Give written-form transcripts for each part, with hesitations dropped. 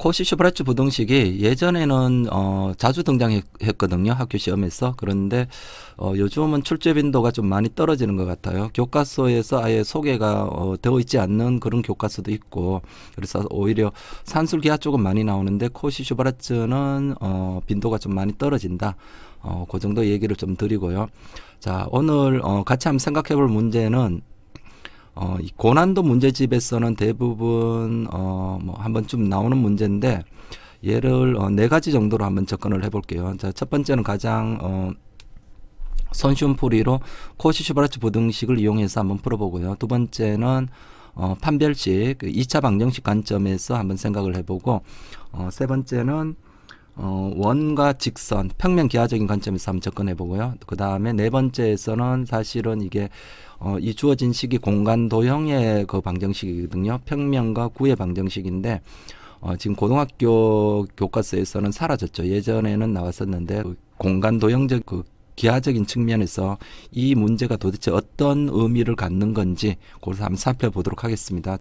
코시-슈바르츠 부등식이 예전에는 자주 등장했거든요. 학교 시험에서. 그런데 요즘은 출제 빈도가 좀 많이 떨어지는 것 같아요. 교과서에서 아예 소개가 되어 있지 않는 그런 교과서도 있고, 그래서 오히려 산술기하 쪽은 많이 나오는데 코시-슈바르츠는 빈도가 좀 많이 떨어진다. 그 정도 얘기를 좀 드리고요. 자, 오늘 같이 한번 생각해 볼 문제는 이 고난도 문제집에서는 대부분 뭐 한 번쯤 나오는 문제인데, 얘를 네 가지 정도로 한번 접근을 해볼게요. 자, 첫 번째는 가장 손쉬운 풀이로 코시-슈바르츠 부등식을 이용해서 한번 풀어보고요. 두 번째는 판별식, 2차 방정식 관점에서 한번 생각을 해보고, 세 번째는 원과 직선, 평면 기하적인 관점에서 한번 접근해 보고요. 그 다음에 네 번째에서는 사실은 이게 이 주어진 식이 공간 도형의 그 방정식이거든요. 평면과 구의 방정식인데 지금 고등학교 교과서에서는 사라졌죠. 예전에는 나왔었는데 그 공간 도형적 그 기하적인 측면에서 이 문제가 도대체 어떤 의미를 갖는 건지 그것을 한번 살펴보도록 하겠습니다.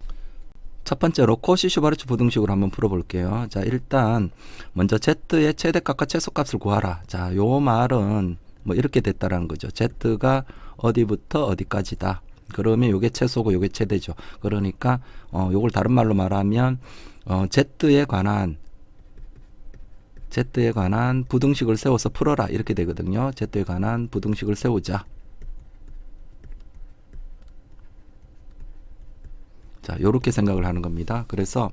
첫 번째로 코시-슈바르츠 부등식으로 한번 풀어볼게요. 자, 일단 먼저 z의 최대값과 최소값을 구하라. 자, 요 말은 뭐 이렇게 됐다라는 거죠. z가 어디부터 어디까지다. 그러면 요게 최소고 요게 최대죠. 그러니까 요걸 다른 말로 말하면 z에 관한 부등식을 세워서 풀어라 이렇게 되거든요. z에 관한 부등식을 세우자. 자, 요렇게 생각을 하는 겁니다. 그래서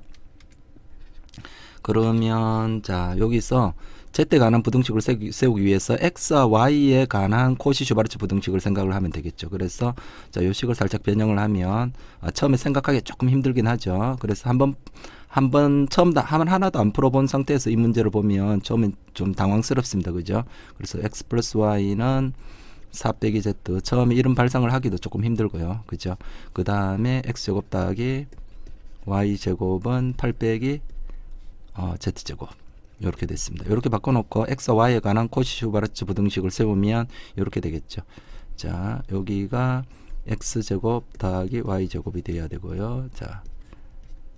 그러면 자, 여기서 z에 관한 부등식을 세우기 위해서 x와 y에 관한 코시-슈바르츠 부등식을 생각을 하면 되겠죠. 그래서 자, 요 식을 살짝 변형을 하면 처음에 생각하기 조금 힘들긴 하죠. 그래서 한번 처음 하나도 안 풀어본 상태에서 이 문제를 보면 처음엔 좀 당황스럽습니다. 그죠? 그래서 x 플러스 y는 4 빼기 z, 처음에 이런 발상을 하기도 조금 힘들고요. 그죠? 그 다음에 x제곱 더하기 y제곱은 8 빼기 z제곱 이렇게 됐습니다. 이렇게 바꿔놓고 x와 y에 관한 코시-슈바르츠 부등식을 세우면 이렇게 되겠죠. 자, 여기가 x제곱 더하기 y제곱이 돼야 되고요. 자,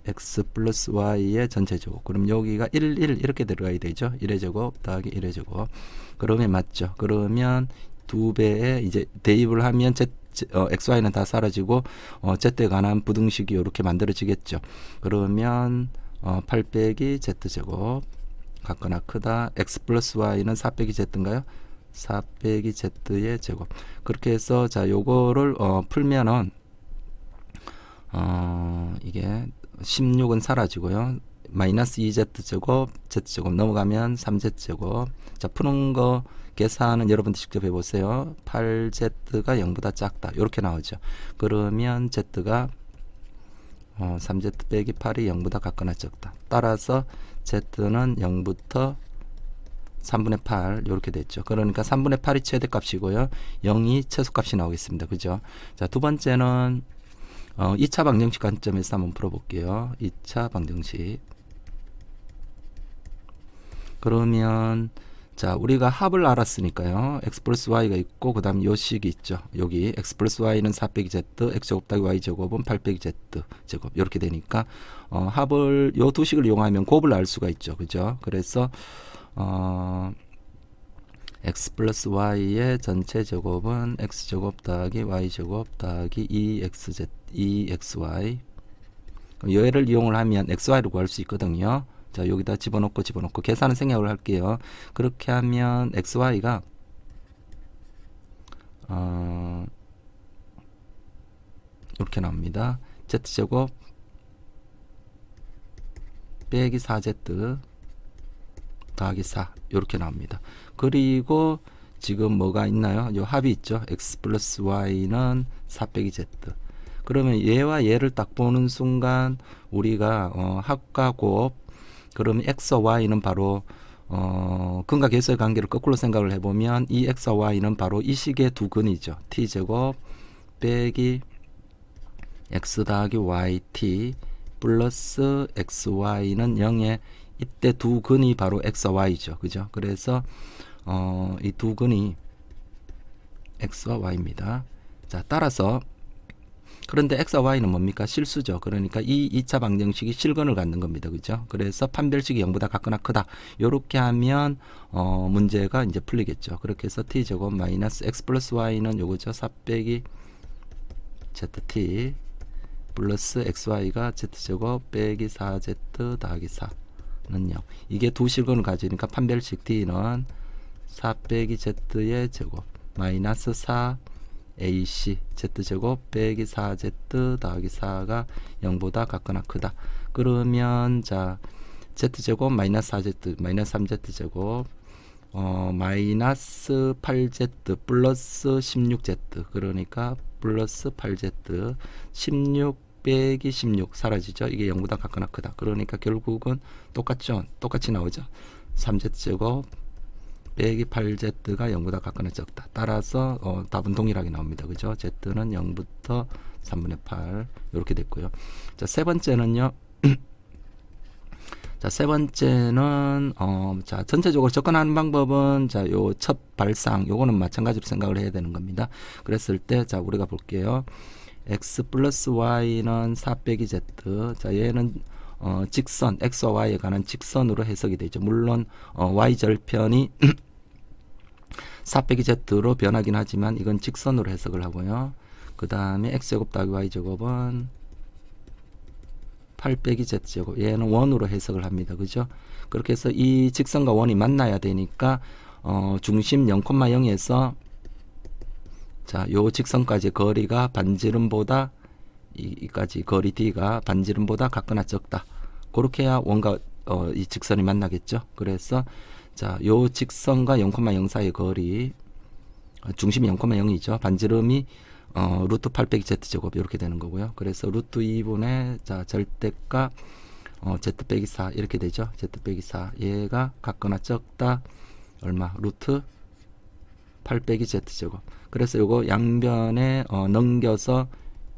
x 플러스 y의 전체 제곱. 그럼 여기가 1 이렇게 들어가야 되죠. 1의 제곱 더하기 1의 제곱. 그러면 맞죠. 그러면 2배에 이제 대입을 하면 xy는 다 사라지고 z에 관한 부등식이 이렇게 만들어지겠죠. 그러면 8 빼기 z제곱 같거나 크다. x 플러스 y는 4 빼기 z인가요? 4 빼기 z의 제곱. 그렇게 해서 자, 요거를 풀면은 이게 16은 사라지고요. 마이너스 2z제곱, z제곱 넘어가면 3z제곱. 자, 푸는 거 계산은 여러분들 직접 해보세요. 8z가 0보다 작다. 이렇게 나오죠. 그러면 z가 3z 빼기 8이 0보다 같거나 적다. 따라서 z는 0부터 3분의 8 이렇게 됐죠. 그러니까 3분의 8이 최대값이고요. 0이 최소값이 나오겠습니다. 그죠? 자, 두 번째는 2차 방정식 관점에서 한번 풀어볼게요. 2차 방정식. 그러면 자, 우리가 합을 알았으니까요. x 플러스 y가 있고 그 다음 요 식이 있죠. 여기 x 플러스 y는 4 빼기 z, x제곱 더하기 y제곱은 8 빼기 z 제곱 이렇게 되니까 합을 요 두 식을 이용하면 곱을 알 수가 있죠. 그죠? 그래서 x 플러스 y의 전체 제곱은 x제곱 더하기 y제곱 더하기 2xy. 얘를 이용을 하면 xy를 구할 수 있거든요. 자, 여기다 집어넣고 계산은 생략을 할게요. 그렇게 하면 xy가 이렇게 나옵니다. z제곱 빼기 4z 더하기 4 이렇게 나옵니다. 그리고 지금 뭐가 있나요? 요 합이 있죠. x 플러스 y는 4 빼기 z. 그러면 얘와 얘를 딱 보는 순간 우리가 합과 곱, 그러면 x와 y는 바로 근과 계수의 관계를 거꾸로 생각을 해보면 이 x와 y는 바로 이 식의 두 근이죠. t제곱 빼기 x 더하기 yt 플러스 xy는 0에 이때 두 근이 바로 x와 y죠. 그죠? 그래서 이 두 근이 x와 y입니다. 자, 따라서 그런데 X와 Y는 뭡니까? 실수죠. 그러니까 이 2차 방정식이 실근을 갖는 겁니다. 그죠? 그래서 판별식이 0보다 같거나 크다. 요렇게 하면 문제가 이제 풀리겠죠. 그렇게 해서 t제곱 마이너스 x 플러스 y는 요거죠. 4 빼기 zt 플러스 xy가 z제곱 빼기 4z 더하기 4는 0. 이게 두 실근을 가지니까 판별식 t는 4 빼기 z의 제곱 마이너스 4 AC z제곱 빼기 4z 더하기 4가 0보다 같거나 크다. 그러면 자 z제곱 마이너스 4z 마이너스 3z제곱 마이너스 8z 플러스 16z 그러니까 플러스 8z 16 빼기 16 사라지죠. 이게 0보다 같거나 크다. 그러니까 결국은 똑같죠. 똑같이 나오죠. 3z제곱 빼기 8z가 0보다 같거나 적다. 따라서 답은 동일하게 나옵니다. 그죠? z는 0부터 3분의 8 이렇게 됐고요. 자, 세 번째는요. 자, 세 번째는 자, 전체적으로 접근하는 방법은 자, 요 첫 발상 요거는 마찬가지로 생각을 해야 되는 겁니다. 그랬을 때 자, 우리가 볼게요. x 플러스 y는 4 빼기 z. 자, 얘는 직선 x와 y에 관한 직선으로 해석이 되죠. 물론 y 절편이 4 빼기 z로 변하긴 하지만 이건 직선으로 해석을 하고요. 그 다음에 x제곱 더하기 y제곱은 8 빼기 z제곱 얘는 원으로 해석을 합니다. 그죠? 그렇게 해서 이 직선과 원이 만나야 되니까 중심 0,0에서 자, 요 직선까지 거리가 반지름보다 이까지 거리 d가 반지름보다 같거나 적다. 그렇게 해야 원과 이 직선이 만나겠죠. 그래서 자, 요 직선과 0,0 사이의 거리 중심이 0,0이죠. 반지름이 루트 8 빼기 z제곱 이렇게 되는 거고요. 그래서 루트 2분의 자, 절대값 z 빼기 4 이렇게 되죠. z 빼기 4 얘가 같거나 적다. 얼마? 루트 8 빼기 z제곱. 그래서 요거 양변에 넘겨서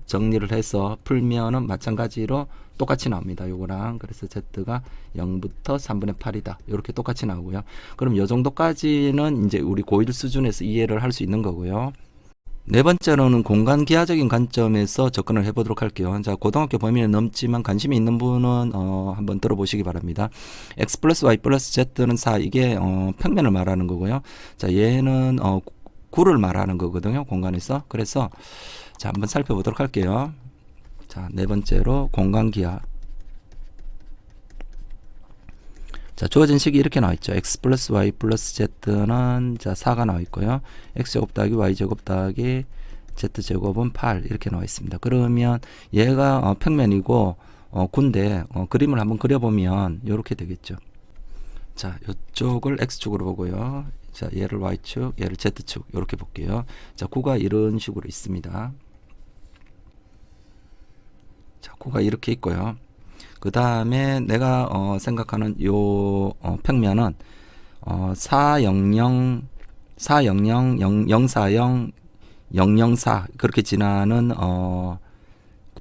정리를 해서 풀면은 마찬가지로 똑같이 나옵니다. 요거랑. 그래서 z가 0부터 3분의 8이다. 이렇게 똑같이 나오고요. 그럼 요 정도까지는 이제 우리 고1 수준에서 이해를 할 수 있는 거고요. 네 번째로는 공간 기하적인 관점에서 접근을 해보도록 할게요. 자, 고등학교 범위는 넘지만 관심이 있는 분은 한번 들어보시기 바랍니다. x 플러스 y 플러스 z는 4 이게 평면을 말하는 거고요. 자, 얘는 9를 말하는 거거든요. 공간에서. 그래서 자, 한번 살펴보도록 할게요. 자, 네 번째로 공간 기하. 자, 주어진 식이 이렇게 나와 있죠. x 플러스 y 플러스 z는 자, 4가 나와 있고요. x제곱 더하기 y제곱 더하기 z제곱은 8 이렇게 나와 있습니다. 그러면 얘가 평면이고 군데 그림을 한번 그려보면 이렇게 되겠죠. 자, 이쪽을 x축으로 보고요. 자, 얘를 y축, 얘를 z축 이렇게 볼게요. 자, 구가 이런 식으로 있습니다. 자, 구가 이렇게 있고요. 그 다음에 내가 생각하는 요 평면은 400, 400, 040, 004 그렇게 지나는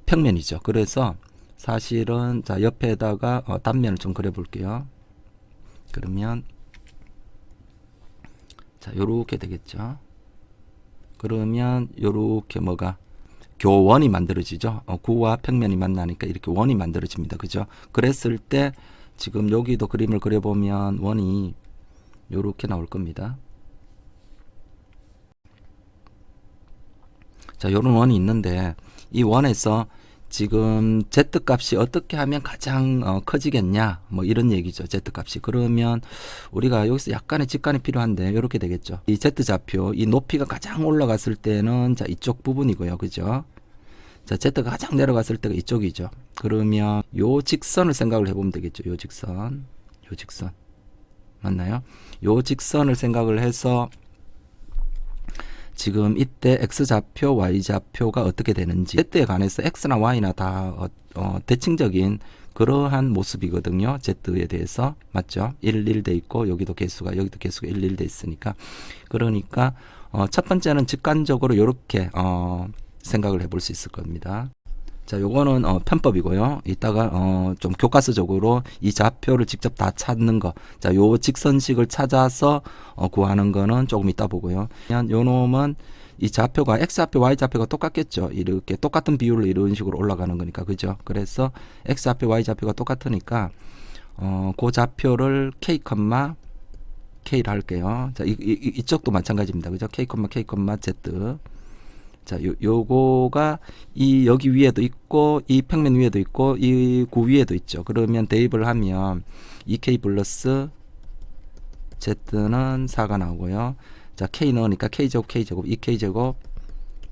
평면이죠. 그래서 사실은 자, 옆에다가 단면을 좀 그려 볼게요. 그러면 자, 요렇게 되겠죠. 그러면 요렇게 뭐가 교원이 만들어지죠. 구와 평면이 만나니까 이렇게 원이 만들어집니다. 그죠? 그랬을 때 지금 여기도 그림을 그려보면 원이 요렇게 나올 겁니다. 자, 요런 원이 있는데 이 원에서 지금 z값이 어떻게 하면 가장 커지겠냐 뭐 이런 얘기죠. z값이. 그러면 우리가 여기서 약간의 직관이 필요한데 이렇게 되겠죠. 이 z좌표 이 높이가 가장 올라갔을 때는 자, 이쪽 부분이고요. 그죠? 자, z가 가장 내려갔을 때가 이쪽이죠. 그러면 요 직선을 생각을 해보면 되겠죠. 요 직선 맞나요? 요 직선을 생각을 해서 지금 이때 x좌표, y좌표가 어떻게 되는지 z에 관해서 x나 y나 다 대칭적인 그러한 모습이거든요. z에 대해서. 맞죠? 1, 1 돼 있고 여기도 개수가 1, 1 돼 있으니까. 그러니까 첫 번째는 직관적으로 이렇게 생각을 해볼 수 있을 겁니다. 자, 요거는 편법이고요. 이따가 좀 교과서적으로 이 좌표를 직접 다 찾는 거. 자, 요 직선식을 찾아서 구하는 거는 조금 이따 보고요. 요 놈은 이 좌표가 x좌표, y좌표가 똑같겠죠. 이렇게 똑같은 비율로 이런 식으로 올라가는 거니까. 그죠? 그래서 x좌표, y좌표가 똑같으니까 그 좌표를 k, k를 할게요. 자, 이쪽도 마찬가지입니다. 그죠? k, k, z. 자, 요거가 여기 위에도 있고 이 평면 위에도 있고 이 구 위에도 있죠. 그러면 대입을 하면 2k 플러스 z는 4가 나오고요. 자, k 넣으니까 k제곱 k제곱 2k제곱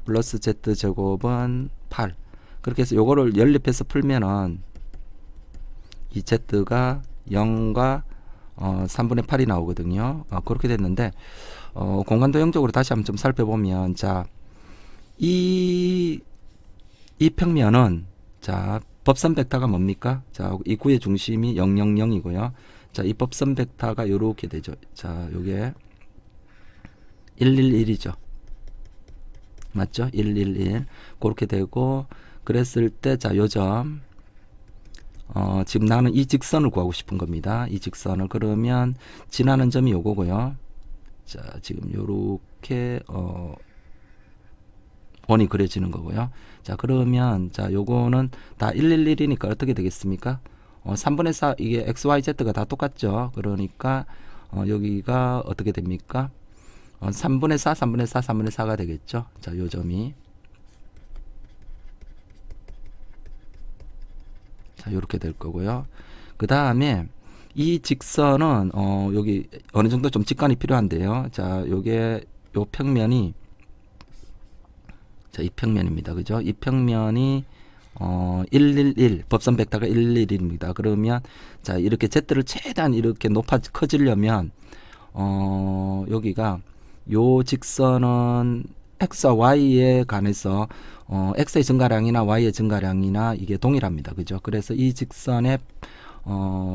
플러스 z제곱은 8. 그렇게 해서 요거를 연립해서 풀면은 이 z가 0과 3분의 8이 나오거든요. 그렇게 됐는데 공간도형적으로 다시 한번 좀 살펴보면, 자, 이 평면은, 자, 법선 벡터가 뭡니까? 자, 이 구의 중심이 0, 0, 0이고요. 자, 이 법선 벡터가 요렇게 되죠. 자, 요게 1, 1, 1이죠. 맞죠? 1, 1, 1. 그렇게 되고, 그랬을 때, 자, 요점, 지금 나는 이 직선을 구하고 싶은 겁니다. 이 직선을. 그러면 지나는 점이 요거고요. 자, 지금 요렇게 원이 그려지는 거고요. 자, 그러면 자, 요거는 다 111이니까 어떻게 되겠습니까? 3분의 4 이게 XYZ가 다 똑같죠. 그러니까 여기가 어떻게 됩니까? 3분의 4, 3분의 4, 3분의 4가 되겠죠. 자, 요 점이. 자, 요렇게 될 거고요. 그 다음에 이 직선은 여기 어느 정도 좀 직관이 필요한데요. 자, 요게 요 평면이, 자, 이 평면입니다. 그죠? 이 평면이 111 법선 벡터가 111입니다. 그러면 자, 이렇게 z를 최대한 이렇게 커지려면 여기가 요 직선은 x와 y에 관해서 x의 증가량이나 y의 증가량이나 이게 동일합니다. 그죠? 그래서 이 직선의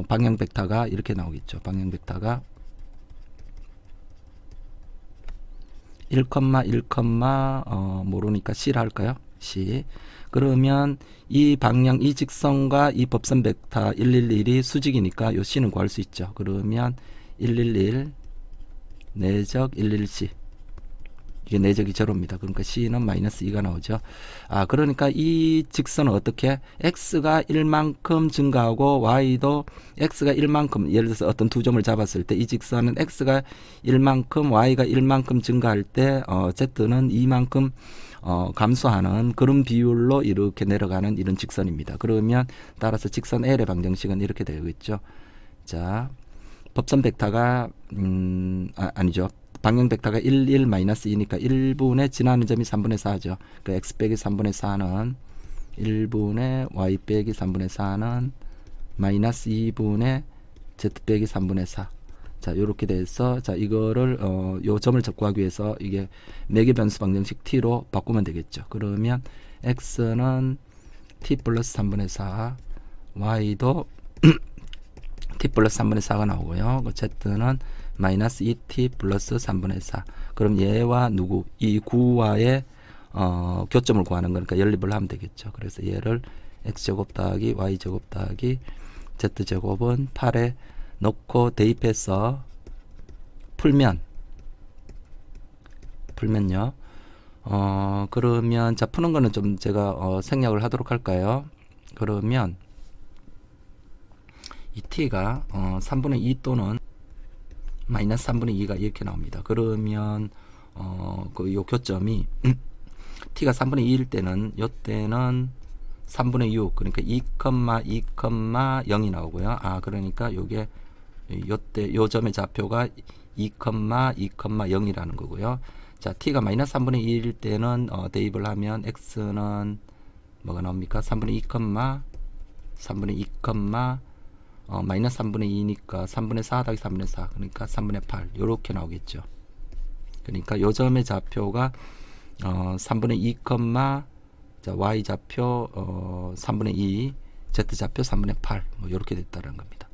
방향 벡터가 이렇게 나오겠죠. 방향 벡터가 1, 1, 모르니까 C를 할까요? C. 그러면 이 방향, 이 직선과 이 법선 벡터 111이 수직이니까 요 C는 구할 수 있죠. 그러면 111 내적 111C. 이게 내적이 제로입니다. 그러니까 C는 마이너스 2가 나오죠. 그러니까 이 직선은 어떻게? X가 1만큼 증가하고 Y도 X가 1만큼, 예를 들어서 어떤 두 점을 잡았을 때 이 직선은 X가 1만큼, Y가 1만큼 증가할 때 Z는 2만큼 감소하는 그런 비율로 이렇게 내려가는 이런 직선입니다. 그러면 따라서 직선 L의 방정식은 이렇게 되겠죠. 자, 법선 벡터가 아니죠. 방향 벡터가 1, 1, 마이너스 2니까 1분의 지나는 점이 3분의 4죠. 그 x 빼기 3분의 4는 1분의 y 빼기 3분의 4는 마이너스 2분의 z 빼기 3분의 4. 자, 요렇게 돼서, 자, 이거를 요 점을 구하기 위해서 이게 매개 변수 방정식 t로 바꾸면 되겠죠. 그러면 x는 t 플러스 3분의 4, y도 t 플러스 3분의 4가 나오고요. z는 마이너스 2t 플러스 3분의 4. 그럼 얘와 누구? 이 구와의 교점을 구하는 거니까 연립을 하면 되겠죠. 그래서 얘를 x제곱 더하기 y제곱 더하기 z제곱은 8에 넣고 대입해서 풀면요. 그러면 자, 푸는 거는 좀 제가 생략을 하도록 할까요? 그러면 이 t가 3분의 2 또는 마이너스 3분의 2가 이렇게 나옵니다. 그러면 요 교점이 t가 3분의 2일 때는 요때는 3분의 6, 그러니까 2,0이 나오고요. 그러니까 요게 요때 요 점의 좌표가 2,0이라는 거고요. 자, t가 마이너스 3분의 2일 때는 대입을 하면 x는 뭐가 나옵니까? 3분의 2, 3분의 2, 마이너스 3분의 2니까 3분의 4 더하기 3분의 4, 그러니까 3분의 8 요렇게 나오겠죠. 그러니까 요 점의 좌표가 3분의 2, 자, y 좌표 3분의 2, z 좌표 3분의 8 뭐 요렇게 됐다는 겁니다.